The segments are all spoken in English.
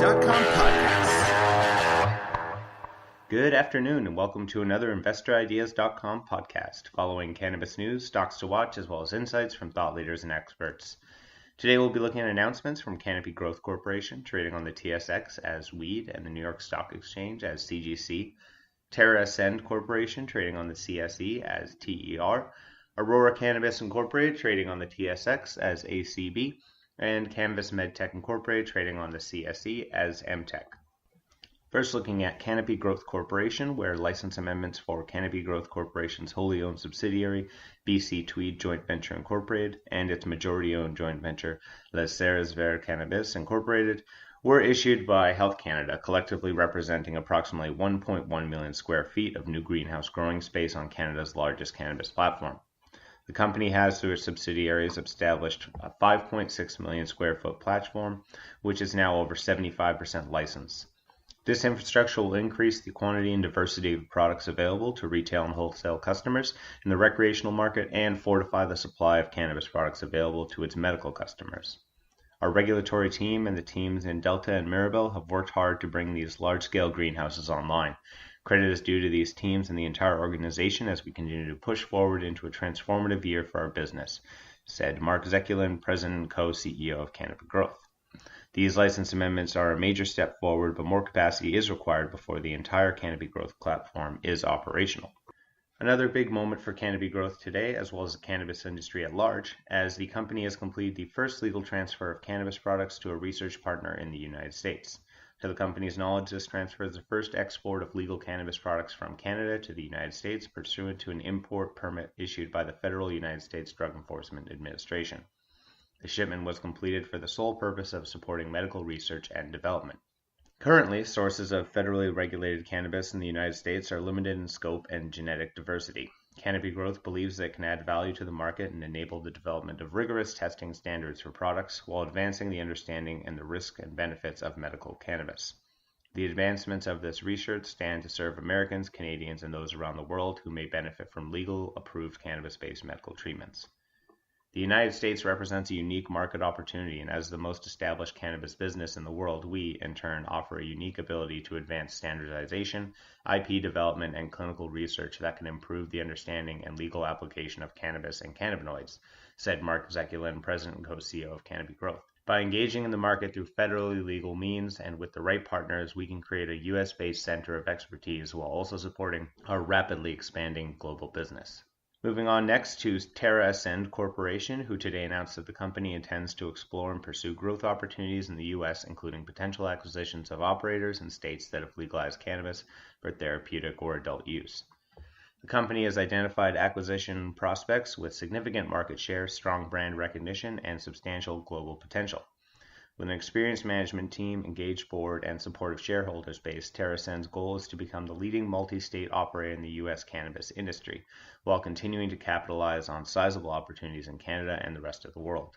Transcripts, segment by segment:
InvestorIdeas.com podcast. Good afternoon and welcome to another InvestorIdeas.com podcast, following cannabis news, stocks to watch, as well as insights from thought leaders and experts. Today we'll be looking at announcements from Canopy Growth Corporation, trading on the TSX as WEED and the New York Stock Exchange as CGC, TER.C Corporation, trading on the CSE as TER, Aurora Cannabis Incorporated, trading on the TSX as ACB, and Cannabis MTEC.C Incorporated, trading on the CSE as MTEC.C. First, looking at Canopy Growth Corporation, where license amendments for Canopy Growth Corporation's wholly owned subsidiary, BC Tweed Joint Venture Incorporated, and its majority-owned joint venture, Les Serres Verts Cannabis Incorporated, were issued by Health Canada, collectively representing approximately 1.1 million square feet of new greenhouse growing space on Canada's largest cannabis platform. The company has, through its subsidiaries, established a 5.6 million square foot platform, which is now over 75% licensed. This infrastructure will increase the quantity and diversity of products available to retail and wholesale customers in the recreational market and fortify the supply of cannabis products available to its medical customers. Our regulatory team and the teams in Delta and Mirabel have worked hard to bring these large-scale greenhouses online. Credit is due to these teams and the entire organization as we continue to push forward into a transformative year for our business, said Mark Zekulin, President and Co-CEO of Canopy Growth. These license amendments are a major step forward, but more capacity is required before the entire Canopy Growth platform is operational. Another big moment for Canopy Growth today, as well as the cannabis industry at large, as the company has completed the first legal transfer of cannabis products to a research partner in the United States. To the company's knowledge, this transfer is the first export of legal cannabis products from Canada to the United States pursuant to an import permit issued by the Federal United States Drug Enforcement Administration. The shipment was completed for the sole purpose of supporting medical research and development. Currently, sources of federally regulated cannabis in the United States are limited in scope and genetic diversity. Canopy Growth believes that it can add value to the market and enable the development of rigorous testing standards for products while advancing the understanding and the risks and benefits of medical cannabis. The advancements of this research stand to serve Americans, Canadians, and those around the world who may benefit from legal, approved cannabis-based medical treatments. The United States represents a unique market opportunity, and as the most established cannabis business in the world, we, in turn, offer a unique ability to advance standardization, IP development, and clinical research that can improve the understanding and legal application of cannabis and cannabinoids, said Mark Zekulin, President and Co-CEO of Canopy Growth. By engaging in the market through federally legal means and with the right partners, we can create a U.S.-based center of expertise while also supporting our rapidly expanding global business. Moving on next to TER.C Corporation, who today announced that the company intends to explore and pursue growth opportunities in the U.S., including potential acquisitions of operators in states that have legalized cannabis for therapeutic or adult use. The company has identified acquisition prospects with significant market share, strong brand recognition, and substantial global potential. With an experienced management team, engaged board, and supportive shareholders base, TER.C's goal is to become the leading multi-state operator in the U.S. cannabis industry, while continuing to capitalize on sizable opportunities in Canada and the rest of the world.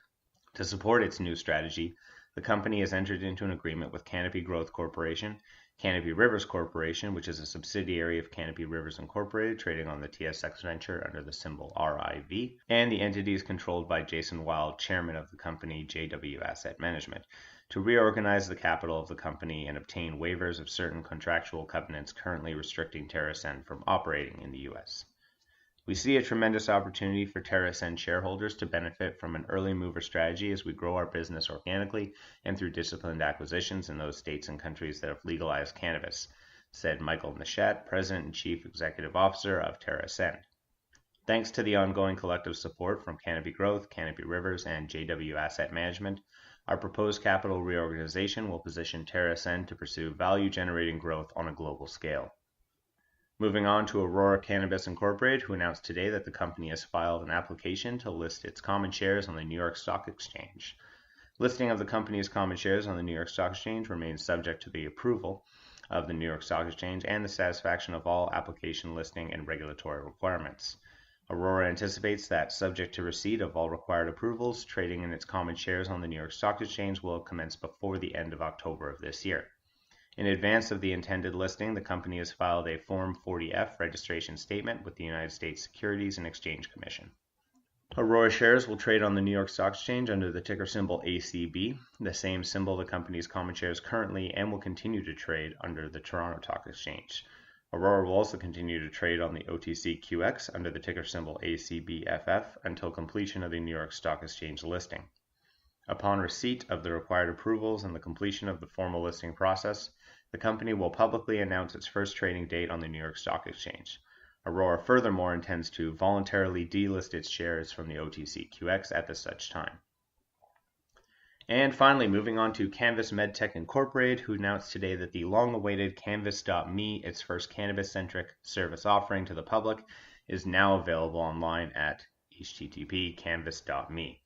To support its new strategy, the company has entered into an agreement with Canopy Growth Corporation, Canopy Rivers Corporation, which is a subsidiary of Canopy Rivers Incorporated, trading on the TSX venture under the symbol RIV, and the entities controlled by Jason Wild, chairman of the company JW Asset Management, to reorganize the capital of the company and obtain waivers of certain contractual covenants currently restricting TER.C from operating in the U.S. We see a tremendous opportunity for TER.C shareholders to benefit from an early mover strategy as we grow our business organically and through disciplined acquisitions in those states and countries that have legalized cannabis, said Michael Nishat, President and Chief Executive Officer of TER.C. Thanks to the ongoing collective support from Canopy Growth, Canopy Rivers, and JW Asset Management, our proposed capital reorganization will position TER.C to pursue value-generating growth on a global scale. Moving on to Aurora Cannabis Incorporated, who announced today that the company has filed an application to list its common shares on the New York Stock Exchange. Listing of the company's common shares on the New York Stock Exchange remains subject to the approval of the New York Stock Exchange and the satisfaction of all application listing and regulatory requirements. Aurora anticipates that, subject to receipt of all required approvals, trading in its common shares on the New York Stock Exchange will commence before the end of October of this year. In advance of the intended listing, the company has filed a Form 40F registration statement with the United States Securities and Exchange Commission. Aurora shares will trade on the New York Stock Exchange under the ticker symbol ACB, the same symbol the company's common shares currently and will continue to trade under the Toronto Stock Exchange. Aurora will also continue to trade on the OTCQX under the ticker symbol ACBFF until completion of the New York Stock Exchange listing. Upon receipt of the required approvals and the completion of the formal listing process, the company will publicly announce its first trading date on the New York Stock Exchange. Aurora furthermore intends to voluntarily delist its shares from the OTCQX at such time. And finally, moving on to Cannabis MedTech Incorporated, who announced today that the long-awaited Canvas.me, its first cannabis-centric service offering to the public, is now available online at http://canvas.me.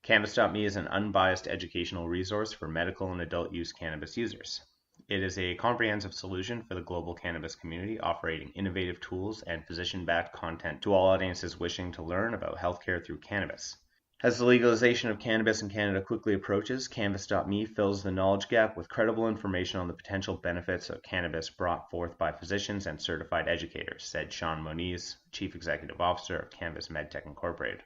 Cannabis.me is an unbiased educational resource for medical and adult use cannabis users. It is a comprehensive solution for the global cannabis community, offering innovative tools and physician-backed content to all audiences wishing to learn about healthcare through cannabis. As the legalization of cannabis in Canada quickly approaches, Canvas.me fills the knowledge gap with credible information on the potential benefits of cannabis brought forth by physicians and certified educators, said Sean Moniz, Chief Executive Officer of Cannabis MedTech Incorporated.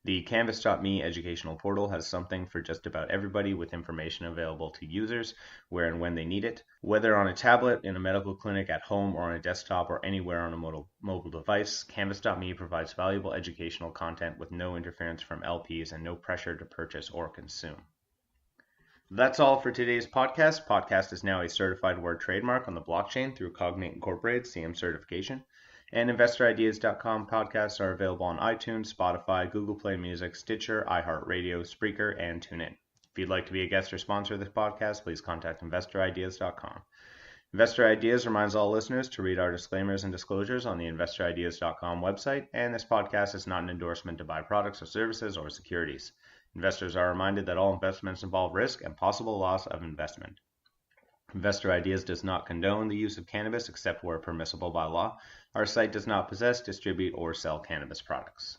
The Canvas.me educational portal has something for just about everybody, with information available to users where and when they need it. Whether on a tablet, in a medical clinic, at home, or on a desktop, or anywhere on a mobile device, Canvas.me provides valuable educational content with no interference from LPs and no pressure to purchase or consume. That's all for today's podcast. Podcast is now a certified word trademark on the blockchain through Cognate Incorporated CM certification. And InvestorIdeas.com podcasts are available on iTunes, Spotify, Google Play Music, Stitcher, iHeartRadio, Spreaker, and TuneIn. If you'd like to be a guest or sponsor of this podcast, please contact InvestorIdeas.com. Investor Ideas reminds all listeners to read our disclaimers and disclosures on the InvestorIdeas.com website, and this podcast is not an endorsement to buy products or services or securities. Investors are reminded that all investments involve risk and possible loss of investment. Investor Ideas does not condone the use of cannabis except where permissible by law. Our site does not possess, distribute, or sell cannabis products.